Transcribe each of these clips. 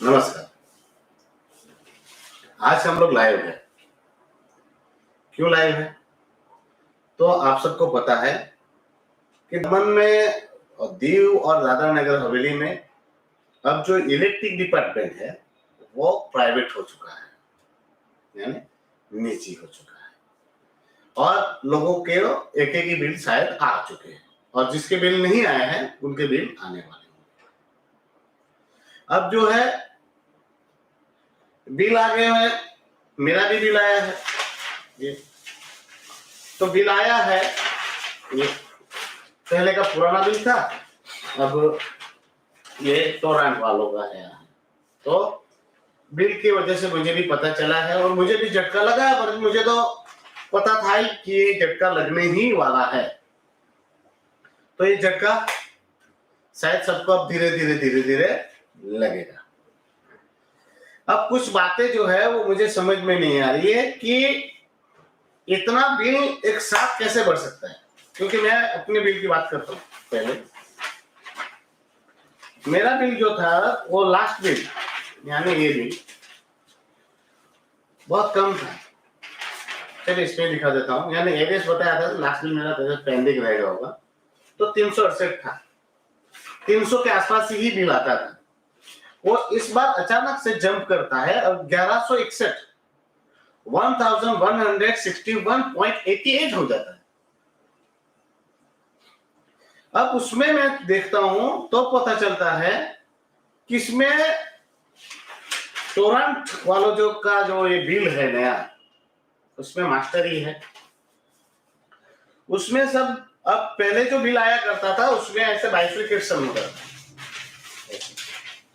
नमस्कार। आज हम लोग लाइव हैं। क्यों लाइव है? तो आप सबको पता है कि दमन में और दीव और दादरा नगर हवेली में अब जो इलेक्ट्रिक डिपार्टमेंट है वो प्राइवेट हो चुका है, यानी निजी हो चुका है और लोगों के एक एक बिल शायद आ चुके हैं और जिसके बिल नहीं आए हैं उनके बिल आने वाले हैं। अब जो है बिल आ गए हैं, मेरा भी बिल आया है। ये तो बिल आया है, ये पहले का पुराना बिल था, अब ये टोरेंट वालों का है। तो बिल की वजह से मुझे भी पता चला है और मुझे भी झटका लगा है, पर मुझे तो पता था ही कि ये झटका लगने ही वाला है। तो ये झटका शायद सबको अब धीरे धीरे लगेगा। अब कुछ बातें जो है वो मुझे समझ में नहीं आ रही है कि इतना बिल एक साथ कैसे बढ़ सकता है, क्योंकि मैं अपने बिल की बात करता हूँ। पहले मेरा बिल जो था वो लास्ट बिल यानी ये बिल बहुत कम था। चलिए इसमें दिखा देता हूँ, यानी एवरेज बताया था, लास्ट बिल मेरा पेंडिंग रहेगा होगा तो 368 था। 300 के आसपास ही बिल आता था। वो इस बार अचानक से जंप करता है और 1161 1161.88 हो जाता है। अब उसमें मैं देखता हूं तो पता चलता है कि इसमें टोरेंट वालों जो ये बिल है नया, उसमें मास्टरी है। उसमें सब अब पहले जो बिल आया करता था उसमें ऐसे बाइफिकेशन होता था,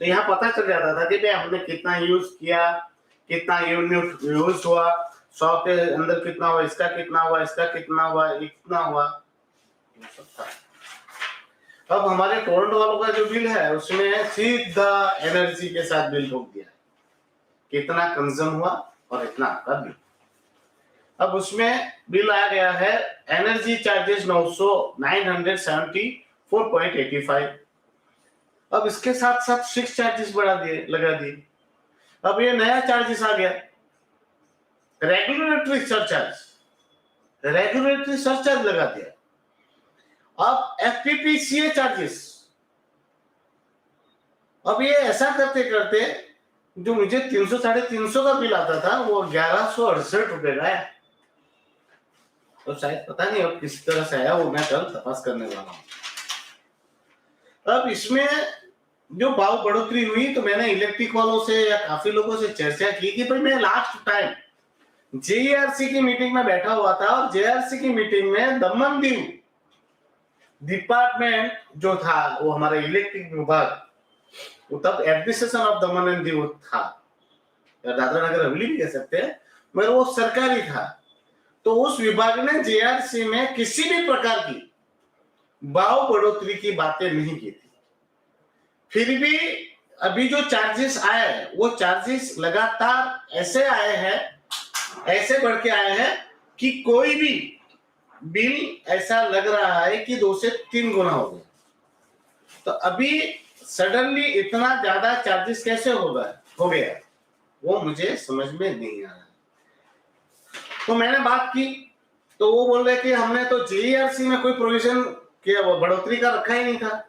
तो यहाँ पता चल जाता था कि हमने कितना यूज किया, कितना यूनिट यूज हुआ, 100 के अंदर कितना हुआ, इसका कितना हुआ, इसका कितना हुआ, इतना हुआ। अब हमारे टोरेंट वालों का जो बिल है उसमें सीधा एनर्जी के साथ बिल ठोक दिया, कितना कंज्यूम हुआ और इतना आपका बिल। अब उसमें बिल आ गया है एनर्जी चार्जेस 974.85। अब इसके साथ साथ 6 चार्जेस लगा दिए। अब ये नया चार्जेस आ गया, रेगुलेटरी सरचार्ज लगा दिया। अब एफपीपीसीए चार्जेस। अब ये ऐसा करते करते जो मुझे 300 350 का बिल आता था वो 1168 रुपए का है। तो शायद पता नहीं अब किस तरह से आया, वो मैं कल तपास करने वाला हूं। अब इसमें जो भाव बढ़ोतरी हुई तो मैंने इलेक्ट्रिक वालों से या काफी लोगों से चर्चा की कि भाई मैं लास्ट टाइम जेआरसी की मीटिंग में बैठा हुआ था और जेआरसी की मीटिंग में दमन दीव डिपार्टमेंट जो था वो हमारा इलेक्ट्रिक विभाग, वो तब administration of Daman and Diu था, या दादरा नगर हवेली भी कह सकते हैं, मगर वो सरकारी था। तो उस विभाग ने जेआरसी में किसी भी प्रकार की भाव बढ़ोतरी की बातें नहीं की थी। फिर भी अभी जो चार्जेस आए वो चार्जेस लगातार ऐसे आए हैं, ऐसे बढ़ के आए हैं कि कोई भी बिल ऐसा लग रहा है कि 2 से 3 गुना हो गया। तो अभी सडनली इतना ज्यादा चार्जेस कैसे हो गया वो मुझे समझ में नहीं आ रहा। तो मैंने बात की तो वो बोल रहे कि हमने तो जेआरसी में कोई प्रोविजन किया, वो बढ़ोतरी का रखा ही नहीं था।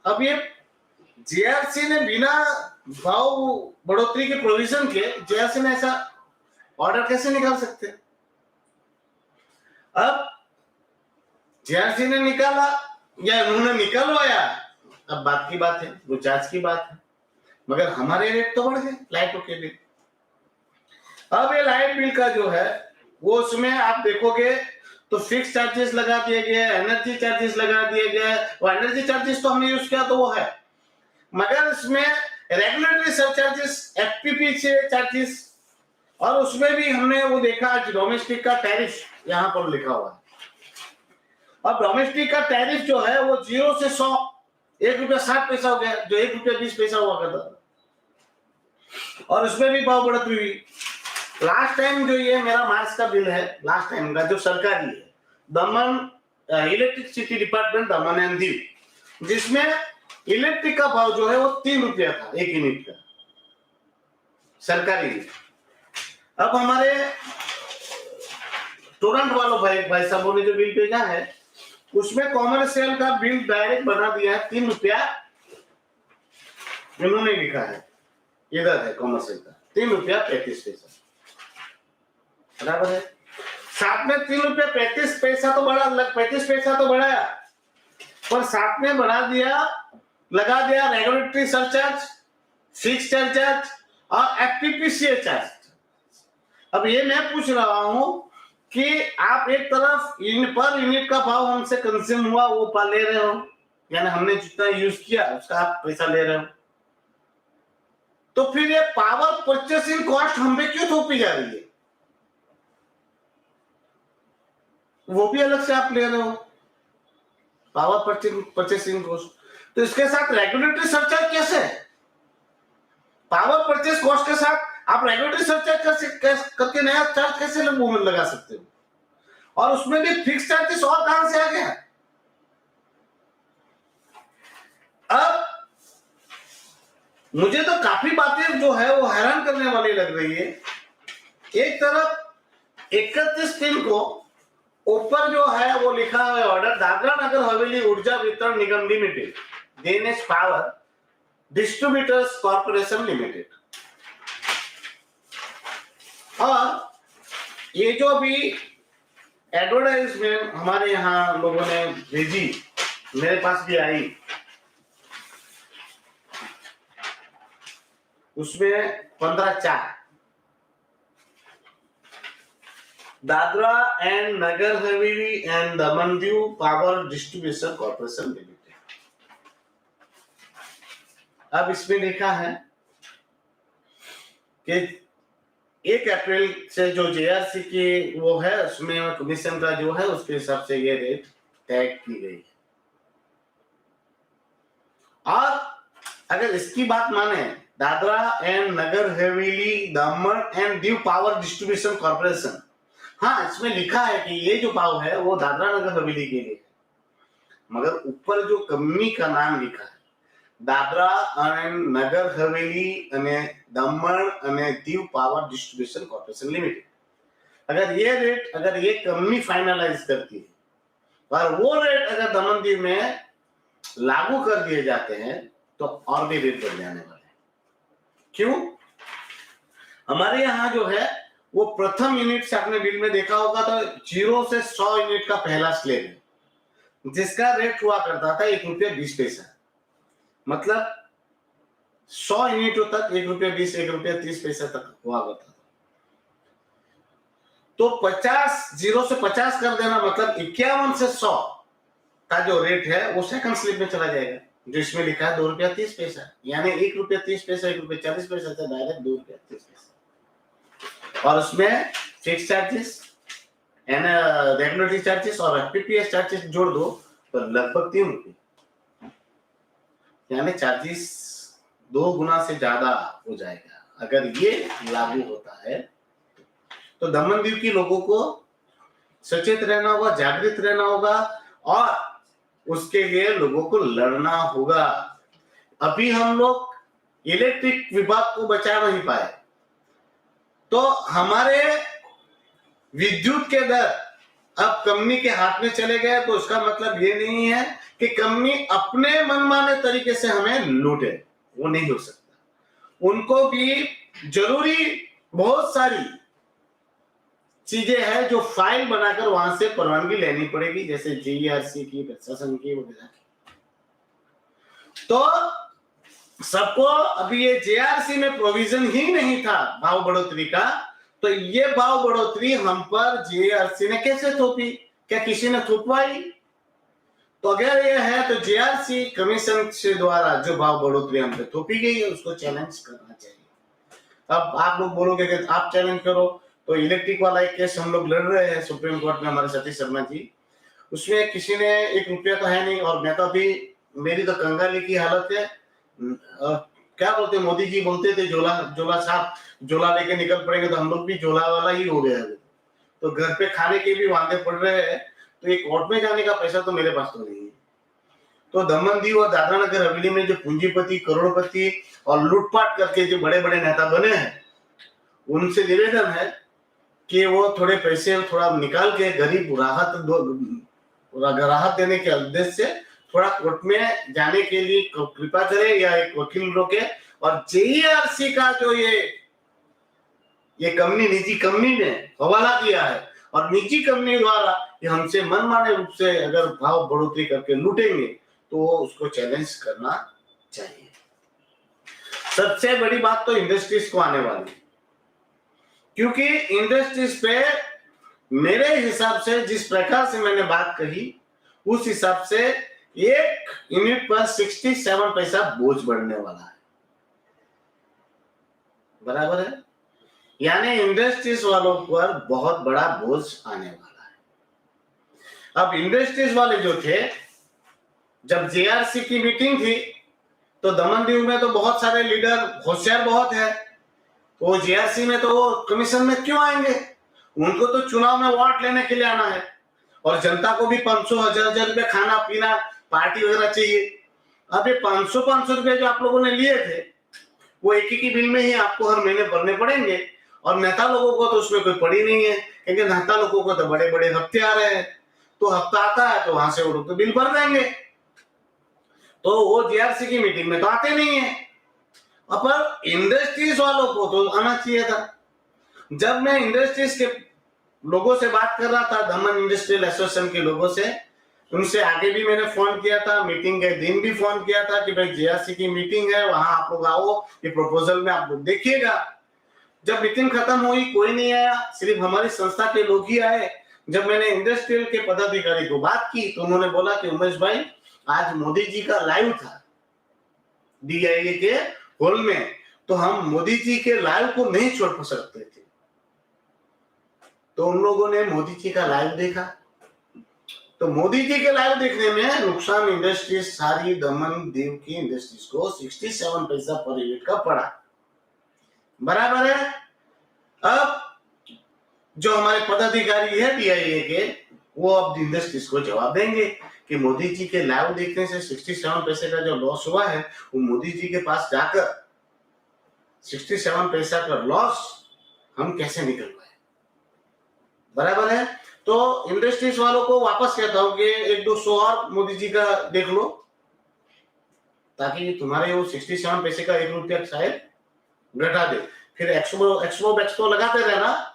अब ये जेआरसी ने बिना भाव बढ़ोतरी के प्रोविजन के जेआरसी ने ऐसा ऑर्डर कैसे निकाल सकते? अब जेआरसी ने निकाला या उन्होंने निकालवाया, अब बात की बात है, वो जांच की बात है, मगर हमारे रेट तो बढ़ गए लाइटों के बिल। अब ये लाइट बिल का जो है वो उसमें आप देखोगे तो फिक्स चार्जेस लगा दिए गए, एनर्जी चार्जेस लगा दिए गए। वो एनर्जी चार्जेस तो हमने यूज किया तो वो है, मगर इसमें रेगुलेटरी सरचार्जेस, एफपीपीसी चार्जेस, और उसमें भी हमने वो देखा डोमेस्टिक का टैरिफ यहाँ पर लिखा हुआ है। अब डोमेस्टिक का टैरिफ जो है वो 0 से 100 ₹1.60 हो गया, जो ₹1.20 हुआ करता था, और उसमें भी भाव बढ़ोतरी हुई। लास्ट टाइम जो ये मेरा मार्च का बिल है, लास्ट टाइम का जो सरकारी है, दमन electricity department Daman and Diu, जिसमें इलेक्ट्रिक का भाव जो है वो ₹3 था 1 यूनिट का, सरकारी। अब हमारे स्टूडेंट वालों भाई साहबों ने जो बिल भेजा है उसमें कॉमर्शियल का बिल डायरेक्ट बना दिया है 3 रुपया, इन्होंने लिखा है, इधर है कॉमर्शियल का 3 रुपया 35 पैसा, बराबर है। साथ में 3 रुपया 35 पैसा तो बढ़ा, 35 पैसा तो बढ़ाया, पर साथ में बढ़ा दिया, लगा दिया रेगुलेटरी सरचार्ज, फिक्स चार्ज और एफटीपीसीए चार्ज। अब ये मैं पूछ रहा हूं कि आप एक तरफ पर यूनिट का भाव हमसे कंज्यूम हुआ वो पा ले रहे हो, यानी हमने जितना यूज किया उसका आप पैसा ले रहे हो, तो फिर ये पावर परचेसिंग कॉस्ट हम पे क्यों थोपी जा रही है? वो भी अलग से आप ले रहे हो पावर परचेसिंग कॉस्ट, तो इसके साथ रेगुलेटरी सरचार्ज कैसे? पावर परचेस कॉस्ट के साथ आप रेगुलेटरी सरचार्ज करके नया चार्ज कैसे लगा सकते हो? और उसमें भी फिक्स चार्जेस और कहां से आ गया? अब मुझे तो काफी बातें जो है वो हैरान करने वाली लग रही है। एक तरफ 31 को ऊपर जो है वो लिखा है order, Dadra Nagar Haveli Urja Vitran Nigam limited, DNH power distributors corporation limited, और ये जो भी एडवर्टाइजमेंट हमारे यहाँ लोगों ने भेजी, मेरे पास भी आई, उसमें 15/4 Dadra and Nagar Haveli and Daman Diu power distribution corporation limited. अब इसमें लिखा है कि 1 अप्रैल से जो जेआरसी की वो है उसमें कमीशन का जो है उसके हिसाब से ये रेट तय की गई है। और अगर इसकी बात माने Dadra and Nagar Haveli Daman and Diu power distribution corporation, हाँ इसमें लिखा है कि ये जो भाव है वो दादरा नगर हवेली के लिए है, मगर ऊपर जो कंपनी का नाम लिखा है दादरा एंड नगर हवेली અને દમણ અને Diu power distribution corporation limited, अगर ये कंपनी फाइनलाइज करती है और वो रेट अगर दमन दीव में लागू कर दिए जाते हैं तो और भी रेट बढ़ जाने वाले हैं। क्यों? हमारे यहाँ जो है वो प्रथम यूनिट से आपने बिल में देखा होगा तो 0 से 100 यूनिट का पहला स्लैब है, जिसका रेट हुआ करता था 1 रुपया 20 पैसा, मतलब 100 यूनिटों तक 1 रुपया 20, 1 रुपया 30 पैसा तक हुआ करता था। तो 0 से 50 कर देना मतलब 51 से 100 का जो रेट है वो सेकंड स्लिप में चला जाएगा, जो इसमें लिखा है 2 रुपया 30 पैसा, यानी 1 रुपया 30 पैसा 1 रुपया 40 पैसा से डायरेक्ट 2 रुपया 30 पैसा, और उसमें fix charges and regulatory charges और एफपीपीएस चार्जेस जोड़ दो तो लगभग 3 रुपये, यानी चार्जेस 2 गुना से ज्यादा हो जाएगा। अगर ये लागू होता है तो दमन दीव के लोगों को सचेत रहना होगा, जागृत रहना होगा और उसके लिए लोगों को लड़ना होगा। अभी हम लोग इलेक्ट्रिक विभाग को बचा नहीं पाए तो हमारे विद्युत के दर अब कंपनी के हाथ में चले गए, तो उसका मतलब ये नहीं है कि कंपनी अपने मनमाने तरीके से हमें लूटे, वो नहीं हो सकता। उनको भी जरूरी बहुत सारी चीजें हैं जो फाइल बनाकर वहां से परवानगी लेनी पड़ेगी, जैसे जेईआरसी की, प्रशासन की वगैरह की। तो सबको अभी ये जेआरसी में प्रोविजन ही नहीं था भाव बढ़ोतरी का, तो ये भाव बढ़ोतरी हम पर जेआरसी ने कैसे थोपी? क्या किसी ने थोपवाई? तो अगर ये है तो जेआरसी कमीशन से द्वारा जो भाव बढ़ोतरी हम पे थोपी गई है उसको चैलेंज करना चाहिए। अब आप लोग बोलोगे कि आप चैलेंज करो, तो इलेक्ट्रिक वाला एक केस हम लोग लड़ रहे हैं सुप्रीम कोर्ट में, हमारे सतीश शर्मा जी, उसमें किसी ने 1 रुपया तो है नहीं, और मैं तो अभी मेरी तो कंगाली की हालत है। क्या बोलते मोदी जी बोलते थे झोला साहब, झोला लेके निकल पड़ेंगे, तो हम लोग भी झोला वाला ही हो गया। तो घर पे खाने के भी वादे पड़ रहे हैं, तो एक कोर्ट में जाने का पैसा तो मेरे पास तो नहीं है। तो दमन दीव और दादरा नगर हवेली में जो पूंजीपति, करोड़पति और लूटपाट करके जो बड़े बड़े नेता बने हैं, उनसे निवेदन है कि वो थोड़े पैसे थोड़ा निकाल के गरीब राहत देने के उद्देश्य से थोड़ा कोर्ट में जाने के लिए कृपा करे या एक वकील रोके। और जेईआरसी का जो ये कंपनी, निजी कंपनी ने हवाला दिया है और निजी कंपनी द्वारा ये हमसे मनमाने रूप से अगर भाव बढ़ोतरी करके लूटेंगे तो उसको चैलेंज करना चाहिए। सबसे बड़ी बात तो इंडस्ट्रीज को आने वाली, क्योंकि इंडस्ट्रीज पे मेरे हिसाब से जिस प्रकार से मैंने बात कही उस हिसाब से एक यूनिट पर 67 पैसा बोझ बढ़ने वाला है। बराबर है, यानी इंडस्ट्रीज वालों पर बहुत बड़ा बोझ आने वाला है। अब इंडस्ट्रीज वाले जो थे, जब जेआरसी की मीटिंग थी तो दमन दीव में तो बहुत सारे लीडर होशियार बहुत है, तो जेआरसी में तो वो कमीशन में क्यों आएंगे? उनको तो चुनाव में वोट लेने के लिए आना है और जनता को भी 500-1000 रुपए खाना पीना पार्टी वगैरह चाहिए। अब ये 500 रुपए जो आप लोगों ने लिए थे वो एक ही बिल में ही आपको हर महीने भरने पड़ेंगे और नेता लोगों को तो उसमें कोई पड़ी नहीं है, क्योंकि नेता लोगों को तो बड़े बड़े हफ्ते आ रहे हैं, तो हफ्ता आता है तो वहां से वो लोग तो बिल भर देंगे, तो वो जेआरसी की मीटिंग में तो आते नहीं है। पर इंडस्ट्रीज वालों को तो आना चाहिए था। जब मैं इंडस्ट्रीज के लोगों से बात कर रहा था, दमन इंडस्ट्रियल एसोसिएशन के लोगों से, उनसे आगे भी मैंने फोन किया था, मीटिंग के दिन भी फोन किया था कि भाई जेआरसी की मीटिंग है, वहां आप लोग आओ, ये प्रपोजल में आप लोग देखिएगा। जब मीटिंग खत्म हुई कोई नहीं आया, सिर्फ हमारी संस्था के लोग ही आए। जब मैंने इंडस्ट्रियल के पदाधिकारी को बात की तो उन्होंने बोला कि उमेश भाई आज मोदी जी का लाइव था डीआईए के हॉल में, तो हम मोदी जी के लाइव को नहीं छोड़ सकते थे, तो उन लोगों ने मोदी जी का लाइव देखा। तो मोदी जी के लाइव देखने में नुकसान इंडस्ट्रीज सारी दमन दीव की इंडस्ट्रीज को 67 पैसा पर यूनिट का पड़ा। बराबर है। अब जो हमारे पदाधिकारी है डीआईए के, वो अब इंडस्ट्रीज को जवाब देंगे कि मोदी जी के लाइव देखने से 67 पैसे का जो लॉस हुआ है वो मोदी जी के पास जाकर 67 पैसा का लॉस हम कैसे निकलवाए। बराबर है। तो इंडस्ट्रीज वालों को वापस कहता हूं कि 1-200 और मोदी जी का देख लो, ताकि तुम्हारे वो 67 पैसे का 1 रुपया शायद घटा दे। फिर एक्सपो लगाते रहना,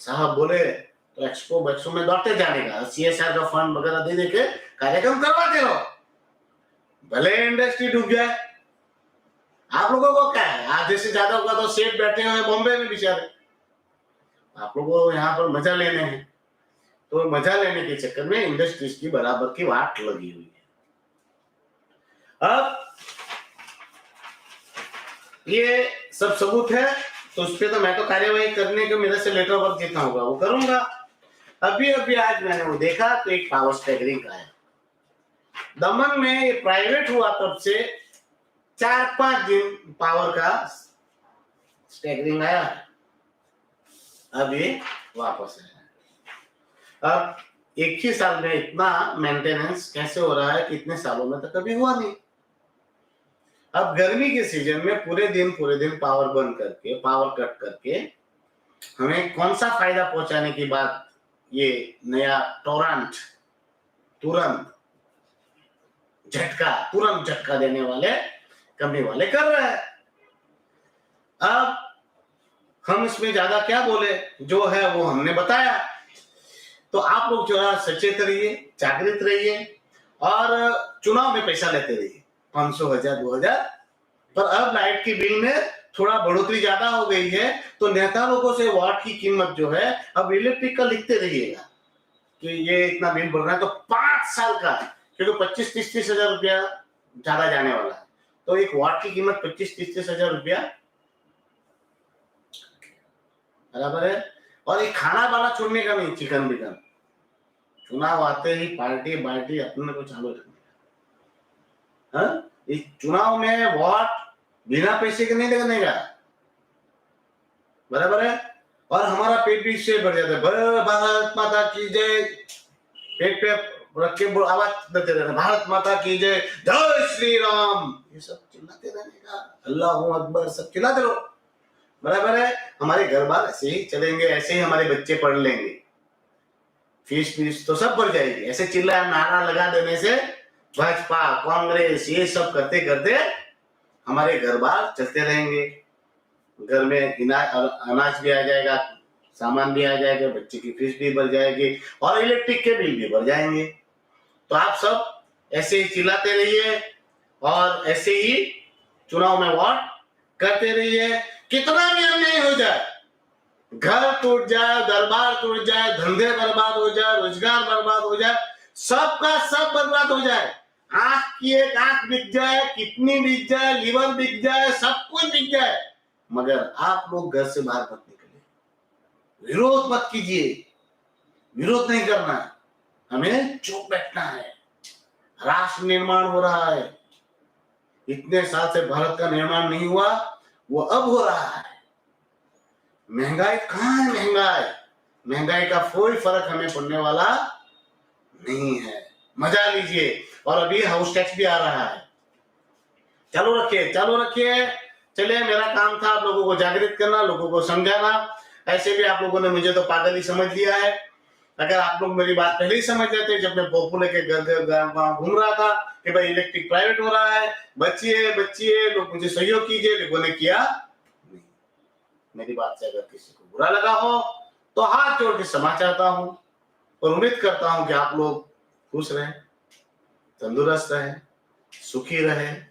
साहब बोले तो एक्सपो में दौड़ते जाने का, सीएसआर का फंड वगैरह दे के कार्यक्रम करवाते रहो, भले इंडस्ट्री डूब जाए। आप लोगों को क्या है, आधे से ज्यादा का तो सेठ बैठे हुए बॉम्बे में बेचारे, आप लोगों को यहाँ पर मजा लेने हैं, तो मजा लेने के चक्कर में इंडस्ट्रीज की बराबर की वाट लगी हुई है। अब ये सब सबूत है, तो उस पर तो मैं तो कार्यवाही करने के मेरे से लेटर वर्क जितना होगा वो करूंगा। अभी आज मैंने वो देखा तो एक पावर स्टैगरिंग आया दमन में, ये प्राइवेट हुआ तब से 4-5 दिन पावर का स्टैगरिंग आया, अब ये वापस आया। अब एक ही साल में इतना मेंटेनेंस कैसे हो रहा है कि इतने सालों में तो कभी हुआ नहीं। अब गर्मी के सीजन में पूरे दिन पावर बंद करके, पावर कट करके हमें कौन सा फायदा पहुंचाने की बात ये नया टोरेंट तुरंत झटका देने वाले कंपनी वाले कर रहे हैं। अब हम इसमें ज्यादा क्या बोले, जो है वो हमने बताया। तो आप लोग जो है सचेत रहिए, जागृत रहिए और चुनाव में पैसा लेते रहिए 500, 1000, 2000। पर अब लाइट की बिल में थोड़ा बढ़ोतरी ज्यादा हो गई है, तो नेता लोगों से वाट की कीमत जो है अब इलेक्ट्रिक का लिखते रहिएगा कि ये इतना बिल बढ़ रहा है, तो 5 साल का, क्योंकि 25-30 हजार रुपया ज्यादा जाने वाला है, तो एक वाट की कीमत 25-30 हजार रुपया बराबर है। और एक खाना वाला छोड़ने का नहीं, चिकन बिकन, चुनाव आते ही पार्टी बार्टी अपने को चालू रखने का। इस चुनाव में वोट बिना पैसे के नहीं देने का, बराबर है। और हमारा पेट भी इससे बढ़ जाता है, भारत माता की जय, पेट पे रख के आवाज देते रहना, भारत माता की जय, जय श्री राम, ये सब चिल्लाते रहने का, अल्लाहू अकबर सब चिल्लाते रहो। बराबर है। हमारे घर बार ऐसे ही चलेंगे, ऐसे ही हमारे बच्चे पढ़ लेंगे, फीस तो सब बढ़ जाएगी। ऐसे चिल्ला नारा लगा देने से भाजपा कांग्रेस ये सब करते करते हमारे घर बार चलते रहेंगे। घर में अनाज भी आ जाएगा, सामान भी आ जाएगा, बच्चे की फीस भी बढ़ जाएगी और इलेक्ट्रिक के बिल भी बढ़ जाएंगे। तो आप सब ऐसे ही चिल्लाते रहिए और ऐसे ही चुनाव में वोट करते रहिए। कितना भी अन्याय हो जाए, घर टूट जाए, दरबार टूट जाए, धंधे बर्बाद हो जाए, रोजगार बर्बाद हो जाए, सबका सब बर्बाद हो जाए, आंख की एक आंख बिक जाए, किडनी बिक जाए, लीवर बिक जाए, सब कुछ बिक जाए, मगर आप लोग घर से बाहर मत निकलिए, विरोध मत कीजिए। विरोध नहीं करना है, हमें चुप बैठना है। राष्ट्र निर्माण हो रहा है, इतने साल से भारत का निर्माण नहीं हुआ, वो अब हो रहा है। महंगाई कहाँ है? महंगाई का कोई फर्क हमें पड़ने वाला नहीं है। मजा लीजिए। और अभी हाउस टैक्स भी आ रहा है। चालू रखिए। चलिए, मेरा काम था आप लोगों को जागृत करना, लोगों को समझाना। ऐसे भी आप लोगों ने मुझे तो पागल ही समझ लिया है। अगर आप लोग मेरी बात पहले ही समझ लेते, जब मैं पॉपुलर के घर घूम रहा था कि भाई इलेक्ट्रिक प्राइवेट हो रहा है, बचिए, लोग मुझे सहयोग कीजिए, लोगों ने किया नहीं। मेरी बात से अगर किसी को बुरा लगा हो तो हाथ जोड़ के क्षमा चाहता हूं और उम्मीद करता हूं कि आप लोग खुश रहें, तंदुरुस्त रहें, सुखी रहें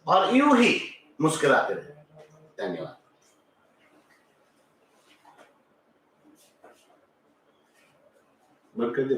और यूं ही मुस्कुराते रहें। धन्यवाद। बंद कर दे।